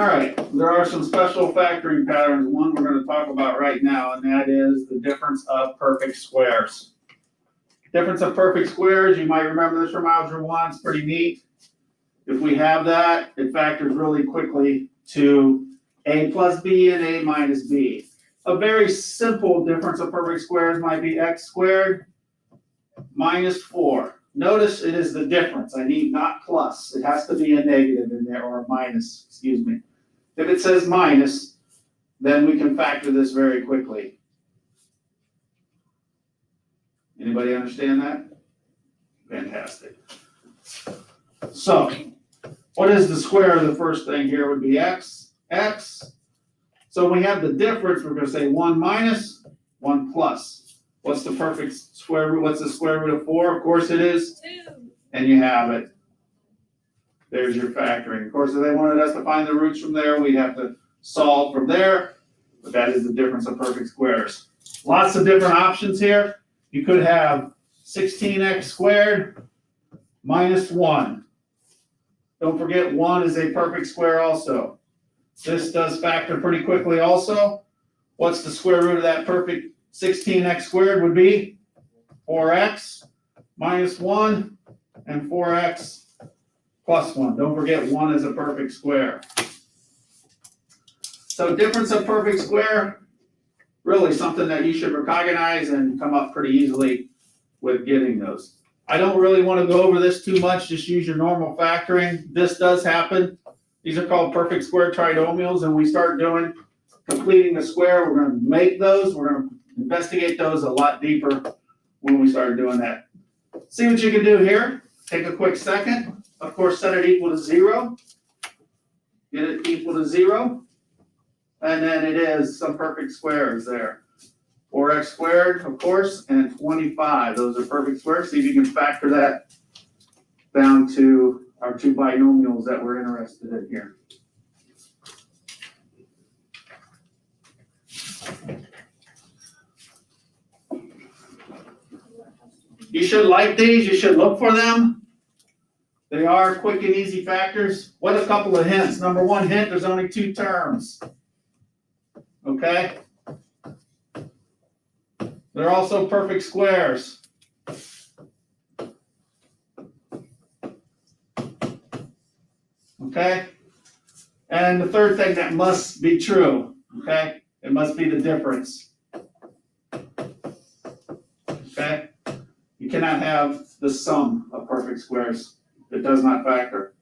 All right, there are some special factoring patterns. One we're going to talk about right now, and that is the difference of perfect squares. Difference of perfect squares, you might remember this from Algebra 1, it's pretty neat. If we have that, it factors really quickly to a plus b and a minus b. A very simple difference of perfect squares might be x squared minus 4. Notice it is the difference. I need not plus. It has to be a negative in there, or a minus, excuse me. If it says minus, then we can factor this very quickly. Anybody understand that? Fantastic. So, what is the square of the first thing here would be x. So we have the difference, we're going to say 1 minus, 1 plus. What's the perfect square root? What's the square root of 4? Of course it is 2. And you have it. There's your factoring. Of course, if they wanted us to find the roots from there, we'd have to solve from there. But that is the difference of perfect squares. Lots of different options here. You could have 16x squared minus 1. Don't forget 1 is a perfect square also. This does factor pretty quickly also. What's the square root of that perfect 16x squared would be? 4x minus 1 and 4x plus 1. Don't forget 1 is a perfect square. So difference of perfect square, really something that you should recognize and come up pretty easily with getting those. I don't really want to go over this too much, just use your normal factoring. This does happen. These are called perfect square trinomials, and we start doing completing the square. We're going to make those. We're going to investigate those a lot deeper when we start doing that. See what you can do here. Take a quick second. Of course, set it equal to 0. Get it equal to 0. And then it is some perfect squares there. 4x squared, of course, and 25. Those are perfect squares. See if you can factor that down to our two binomials that we're interested in here. You should like these. You should look for them. They are quick and easy factors. What a couple of hints. Number one hint, there's only 2 terms. Okay? They're also perfect squares. Okay? And the third thing that must be true, okay? It must be the difference. Okay? You cannot have the sum of perfect squares. It does not factor.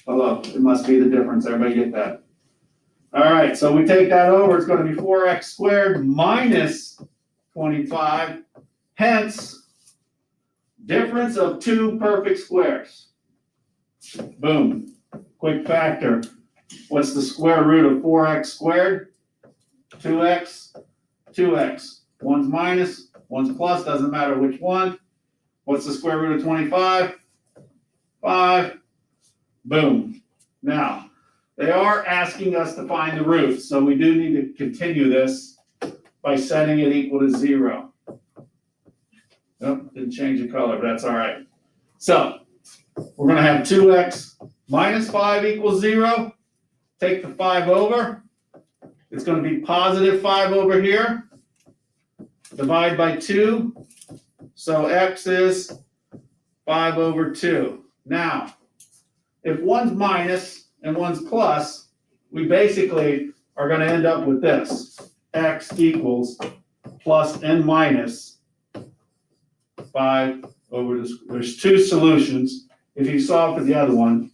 Hello, it must be the difference. Everybody get that? All right, so we take that over. It's going to be 4x squared minus 25. Hence, difference of 2 perfect squares. Boom. Quick factor. What's the square root of 4x squared? 2x, 2x. One's minus, one's plus, doesn't matter which one. What's the square root of 25? 5. Boom. Now, they are asking us to find the roots, so we do need to continue this by setting it equal to 0. Nope, didn't change the color, but that's all right. So, we're going to have 2x minus 5 equals 0. Take the 5 over. It's going to be positive 5 over here. Divide by 2. So x is 5 over 2. Now, if one's minus and one's plus, we basically are going to end up with this. X equals plus and minus 5 over this. There's 2 solutions. If you solve for the other one,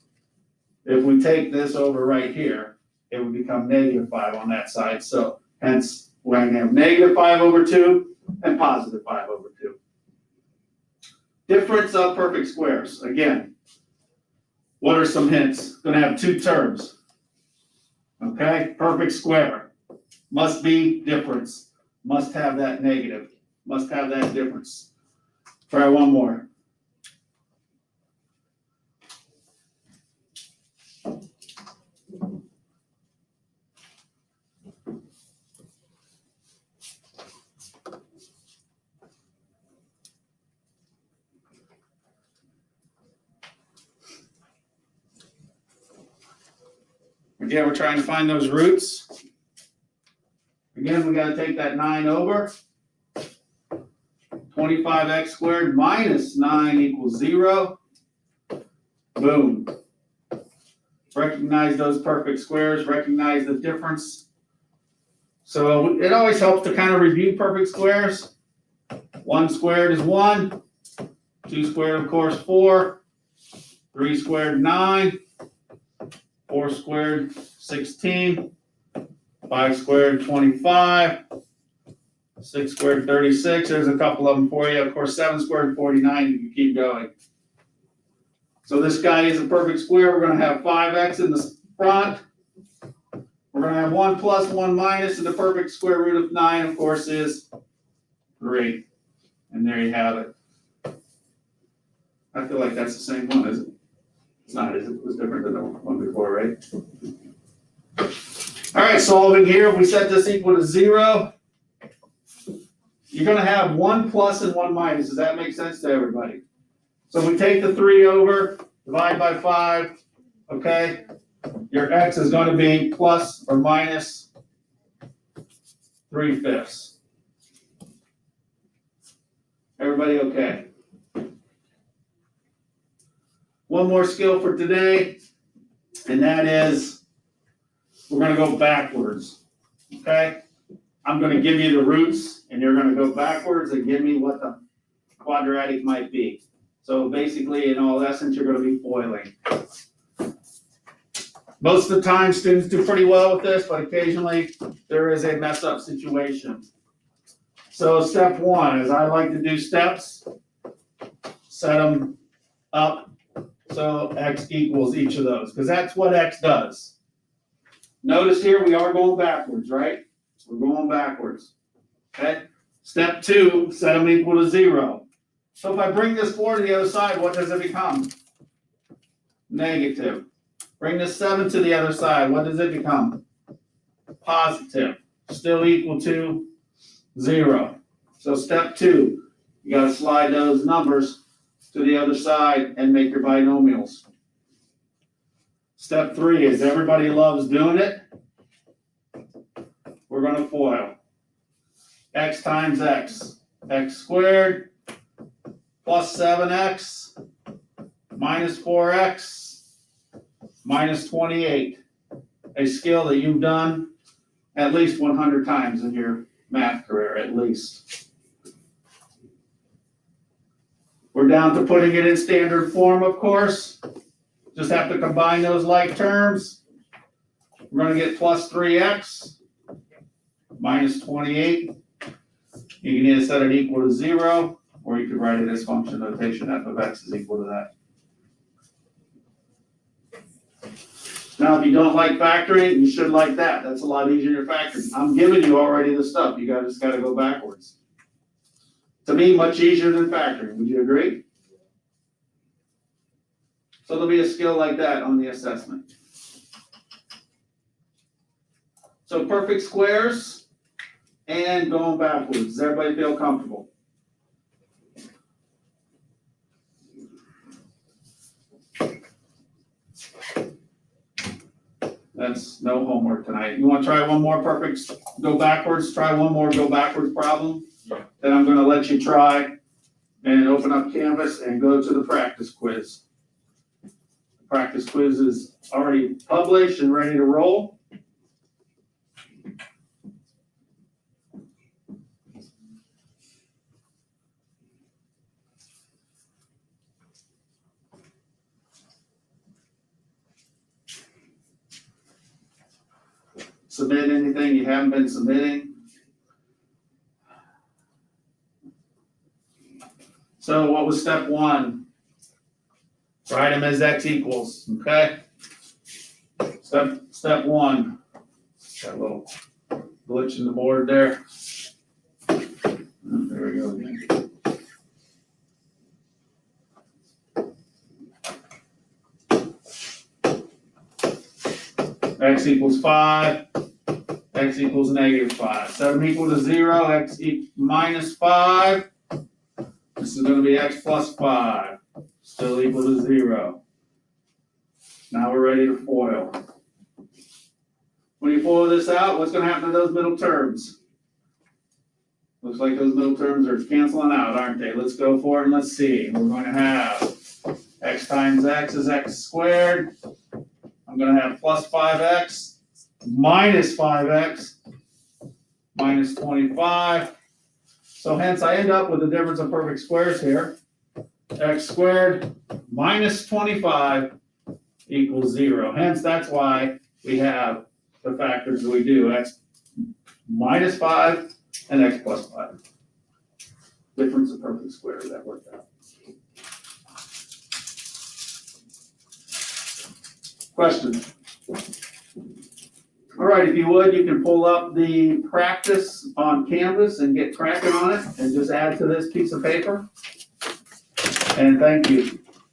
if we take this over right here, it would become negative 5 on that side. So hence, we're going to have negative 5 over 2 and positive 5 over 2. Difference of perfect squares. Again, what are some hints? Going to have 2 terms. Okay, perfect square. Must be difference. Must have that negative. Must have that difference. Try one more. Yeah, we're trying to find those roots. Again, we gotta take that 9 over. 25x squared minus 9 equals 0. Boom. Recognize those perfect squares, recognize the difference. So it always helps to kind of review perfect squares. 1 squared is 1. 2 squared, of course, 4. 3 squared, 9. 4 squared, 16. 5 squared, 25. 6 squared, 36. There's a couple of them for you. Of course, 7 squared, 49. You can keep going. So this guy is a perfect square. We're going to have 5x in the front. We're going to have 1 plus 1 minus, and the perfect square root of 9, of course, is 3. And there you have it. I feel like that's the same one, isn't it? It's not, is it? It was different than the one before, right? All right, solving here. If we set this equal to 0, you're going to have 1 plus and 1 minus. Does that make sense to everybody? So we take the 3 over, divide by 5, okay? Your x is going to be plus or minus 3/5. Everybody okay? One more skill for today, and that is we're going to go backwards, okay? I'm going to give you the roots, and you're going to go backwards and give me what the quadratic might be. So basically, in all essence, you're going to be foiling. Most of the time, students do pretty well with this, but occasionally there is a mess up situation. So step 1 is I like to do steps, set them up so x equals each of those, because that's what x does. Notice here we are going backwards, right? We're going backwards. Okay? Step 2, set them equal to 0. So if I bring this 4 to the other side, what does it become? Negative. Bring this 7 to the other side, what does it become? Positive. Still equal to 0. So step 2, you got to slide those numbers to the other side and make your binomials. Step 3 is everybody loves doing it. We're going to FOIL. X times x. X squared plus 7x minus 4x minus 28. A skill that you've done at least 100 times in your math career, at least. We're down to putting it in standard form, of course. Just have to combine those like terms. We're going to get plus 3x minus 28. You can either set it equal to 0, or you could write it as function notation f of x is equal to that. Now, if you don't like factoring, you should like that. That's a lot easier to factor. I'm giving you already the stuff. You guys just got to go backwards. To me, much easier than factoring. Would you agree? So there'll be a skill like that on the assessment. So perfect squares and going backwards. Does everybody feel comfortable? That's no homework tonight. You want to try one more perfect go backwards? Try one more go backwards problem? Yeah. Then I'm going to let you try and open up Canvas and go to the practice quiz. The practice quiz is already published and ready to roll. Submit anything you haven't been submitting. So what was step 1? Write them as x equals, okay? Step 1. Got a little glitch in the board there. There we go again. X equals 5, x equals negative 5. Set them equal to 0, x minus 5. This is going to be x plus 5, still equal to 0. Now we're ready to FOIL. pull this out, what's gonna happen to those middle terms? Looks like those middle terms are canceling out, aren't they? Let's go for it and let's see. We're going to have x times x is x squared. I'm going to have plus 5x minus 5x minus 25. So hence I end up with the difference of perfect squares here. X squared minus 25 equals 0. Hence that's why we have the factors that we do. X minus 5 and x plus 5. Difference of perfect squares, that worked out. Question? All right, if you would, you can pull up the practice on Canvas and get cracking on it and just add to this piece of paper. And thank you.